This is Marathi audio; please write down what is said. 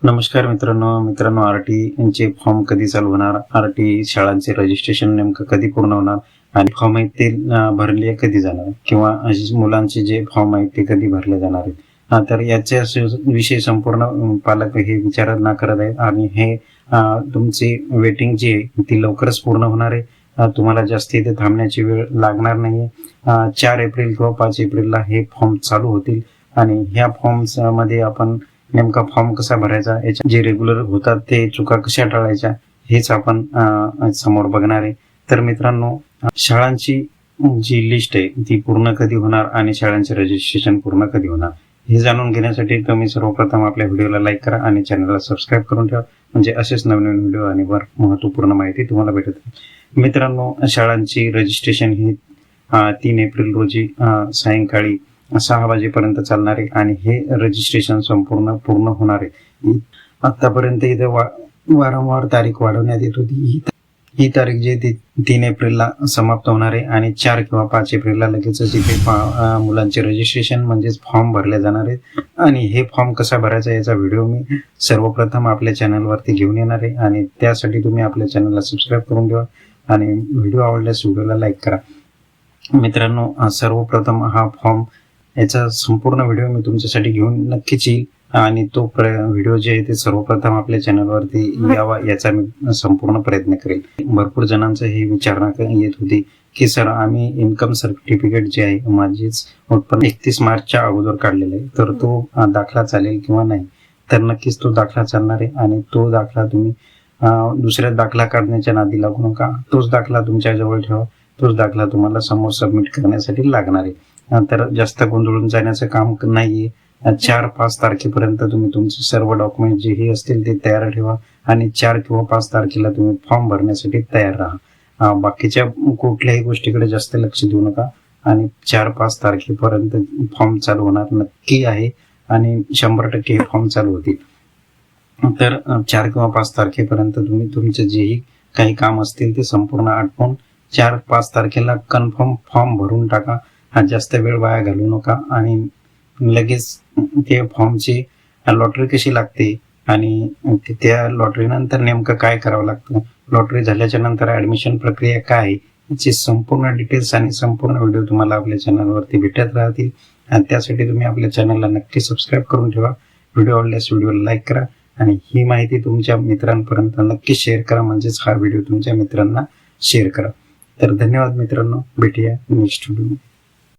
नमस्कार मित्रांनो आरटी चे फॉर्म कधी चालू होणार, आरटी शाळांचे रजिस्ट्रेशन नेमकं कधी पूर्ण होणार आणि फॉर्म आहेत ते भरले कधी जाणार किंवा मुलांचे जे फॉर्म आहेत ते कधी भरले जाणार आहेत. तर याच्या विषयी संपूर्ण पालक हे विचारणा करत आहेत आणि हे तुमची वेटिंग जी आहे ती लवकरच पूर्ण होणार आहे. तुम्हाला जास्त इथे थांबण्याची वेळ लागणार नाही. 4 एप्रिल किंवा 5 एप्रिलला हे फॉर्म चालू होतील आणि ह्या फॉर्म्स मध्ये आपण नेमका फॉर्म कसा भरायचा, याच्या जे रेग्युलर होतात ते चुका कशा टाळायच्या हेच आपण समोर बघणार आहे. तर मित्रांनो, शाळांची जी लिस्ट आहे ती पूर्ण कधी होणार आणि शाळांचे रजिस्ट्रेशन पूर्ण कधी होणार हे जाणून घेण्यासाठी तुम्ही सर्वप्रथम आपल्या व्हिडिओला लाईक करा आणि चॅनलला सबस्क्राईब करून ठेवा, म्हणजे असेच नवीन व्हिडिओ आणि महत्वपूर्ण माहिती तुम्हाला भेटत राहील. मित्रांनो, शाळांची रजिस्ट्रेशन ही 3 एप्रिल रोजी सायंकाळी 6 वाजेपर्यंत चालणार आहे आणि हे रजिस्ट्रेशन संपूर्ण पूर्ण होणार आहे. आतापर्यंत इथे वारंवार तारीख वाढवण्यात येत होती. ही तारीख जी ती 3 एप्रिलला समाप्त होणार आहे आणि 4 किंवा 5 एप्रिलला लगेचच इथे मुलांचे रजिस्ट्रेशन म्हणजेच फॉर्म भरले जाणार आहेत. आणि हे फॉर्म कसा भरायचा याचा व्हिडिओ मी सर्वप्रथम आपल्या चॅनलवरती घेऊन येणार आहे आणि त्यासाठी तुम्ही आपल्या चॅनलला सबस्क्राईब करून ठेवा आणि व्हिडिओ आवडल्यास व्हिडिओला लाईक करा. मित्रांनो, सर्वप्रथम हा फॉर्म याचा संपूर्ण व्हिडिओ मी तुमच्यासाठी घेऊन नक्कीच येईल आणि तो व्हिडिओ जे आहे ते सर्वप्रथम आपल्या चॅनलवरती यावा याचा मी संपूर्ण प्रयत्न करेल. भरपूर जणांचं हे विचारणा येत होती की सर, आम्ही इन्कम सर्टिफिकेट जे आहे माझीच उत्पन्न 31 मार्चच्या अगोदर काढलेलं आहे, तर तो दाखला चालेल किंवा नाही. तर नक्कीच तो दाखला चालणार आहे आणि तो दाखला तुम्ही दुसऱ्या दाखला काढण्याच्या नादी लागू नका. तोच दाखला तुमच्या जवळ ठेवा, तोच दाखला तुम्हाला समोर सबमिट करण्यासाठी लागणार आहे. तर जास्त गोंधळून जाण्याचं काम नाहीये. 4-5 तारखेपर्यंत तुम्ही तुमचे सर्व डॉक्युमेंट जे हे असतील ते तयार ठेवा आणि 4 किंवा 5 तारखेला तुम्ही फॉर्म भरण्यासाठी तयार राहा. बाकीच्या कुठल्याही गोष्टीकडे जास्त लक्ष देऊ नका आणि 4-5 तारखेपर्यंत फॉर्म चालू होणार नक्की आहे आणि 100% हे फॉर्म चालू होतील. तर 4 किंवा 5 तारखेपर्यंत तुम्ही तुमचे जेही काही काम असतील ते संपूर्ण आटपून 4-5 तारखेला कन्फर्म फॉर्म भरून टाका. जास्त वेळ वाया घालू नका आणि लगेच ते फॉर्मची लॉटरी कशी लागते आणि त्या लॉटरी नंतर नेमकं काय करावं लागतं, लॉटरी झाल्याच्या नंतर ऍडमिशन प्रक्रिया काय आहे याची संपूर्ण डिटेल्स आणि संपूर्ण व्हिडिओ तुम्हाला आपल्या चॅनलवरती भेटत राहतील. आणि त्यासाठी तुम्ही आपल्या चॅनलला नक्की सबस्क्राईब करून ठेवा. व्हिडिओ आवडल्यास व्हिडिओला लाईक करा आणि ही माहिती तुमच्या मित्रांपर्यंत नक्की शेअर करा, म्हणजेच हा व्हिडिओ तुमच्या मित्रांना शेअर करा. तर धन्यवाद मित्रांनो, भेटूया नेक्स्ट व्हिडिओ.